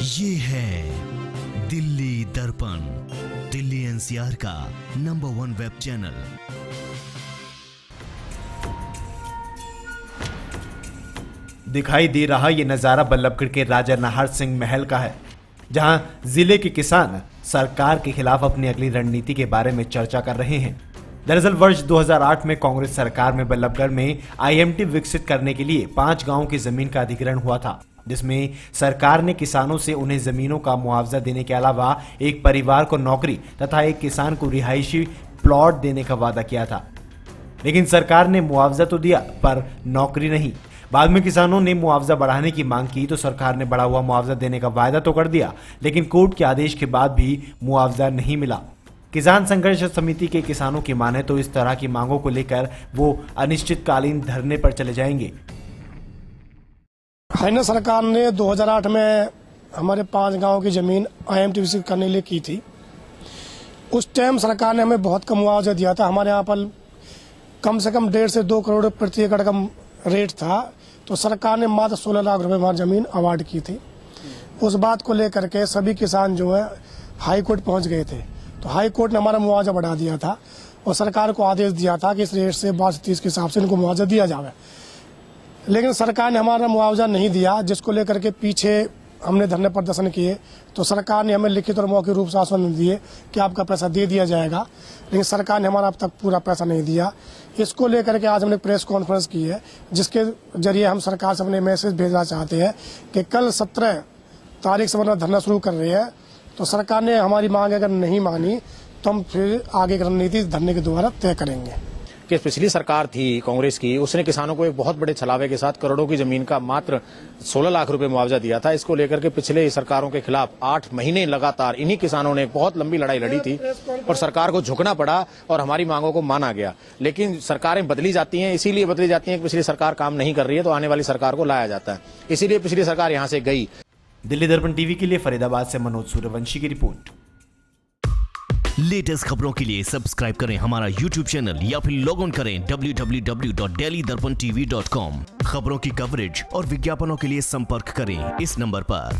ये है दिल्ली दर्पण, दिल्ली एनसीआर का नंबर 1 वेब चैनल। दिखाई दे रहा ये नजारा बल्लभगढ़ के राजा नाहर सिंह महल का है, जहां जिले के किसान सरकार के खिलाफ अपनी अगली रणनीति के बारे में चर्चा कर रहे हैं। दरअसल वर्ष 2008 में कांग्रेस सरकार में बल्लभगढ़ में आईएमटी विकसित करने के लिए 5 गांवों की जमीन का अधिग्रहण हुआ था, जिसमें सरकार ने किसानों से उन्हें जमीनों का मुआवजा देने के अलावा एक परिवार को नौकरी तथा एक किसान को रिहायशी प्लॉट देने का वादा किया था। लेकिन सरकार ने मुआवजा तो दिया पर नौकरी नहीं। बाद में किसानों ने मुआवजा बढ़ाने की मांग की तो सरकार ने बढ़ा हुआ मुआवजा देने का वायदा तो कर दिया, लेकिन कोर्ट के आदेश के बाद भी मुआवजा नहीं मिला। किसान संघर्ष समिति के किसानों की माने तो इस तरह की मांगों को लेकर वो अनिश्चितकालीन धरने पर चले जाएंगे। हरियाणा सरकार ने 2008 में हमारे 5 गांव की जमीन आईएमटी विकसित करने के लिए की थी। उस टाइम सरकार ने हमें बहुत कम मुआवजा दिया था। हमारे यहाँ पर कम से कम 1.5 से 2 करोड़ प्रति एकड़ का रेट था, तो सरकार ने मात्र 16 लाख रुपए हमारी जमीन अवार्ड की थी। उस बात को लेकर के सभी किसान जो है हाई कोर्ट पहुंच गए थे, तो हाई कोर्ट ने हमारा मुआवजा बढ़ा दिया था और सरकार को आदेश दिया था कि इस रेट से 22-30 के हिसाब से इनको मुआवजा दिया जाए। लेकिन सरकार ने हमारा मुआवजा नहीं दिया, जिसको लेकर के पीछे हमने धरने प्रदर्शन किए, तो सरकार ने हमें लिखित और मौखिक रूप से आश्वासन दिए कि आपका पैसा दे दिया जाएगा, लेकिन सरकार ने हमारा अब तक पूरा पैसा नहीं दिया। इसको लेकर के आज हमने प्रेस कॉन्फ्रेंस की है, जिसके जरिए हम सरकार से अपने मैसेज भेजना चाहते हैं कि कल 17 तारीख से अपना धरना शुरू कर रहे हैं। तो सरकार ने हमारी मांग अगर नहीं मानी तो हम फिर आगे की रणनीति धरने के द्वारा तय करेंगे। कि पिछली सरकार थी कांग्रेस की, उसने किसानों को एक बहुत बड़े छलावे के साथ करोड़ों की जमीन का मात्र 16 लाख रुपए मुआवजा दिया था। इसको लेकर के पिछले सरकारों के खिलाफ 8 महीने लगातार इन्हीं किसानों ने एक बहुत लंबी लड़ाई लड़ी थी और सरकार को झुकना पड़ा और हमारी मांगों को माना गया। लेकिन सरकारें बदली जाती हैं, इसीलिए बदली जाती हैं कि पिछली सरकार काम नहीं कर रही है तो आने वाली सरकार को लाया जाता है, इसीलिए पिछली सरकार यहाँ से गई। दिल्ली दर्पण टीवी के लिए फरीदाबाद से मनोज सूर्यवंशी की रिपोर्ट। लेटेस्ट खबरों के लिए सब्सक्राइब करें हमारा YouTube चैनल या फिर लॉग ऑन करें www.delhidarpantv.com। खबरों की कवरेज और विज्ञापनों के लिए संपर्क करें इस नंबर पर।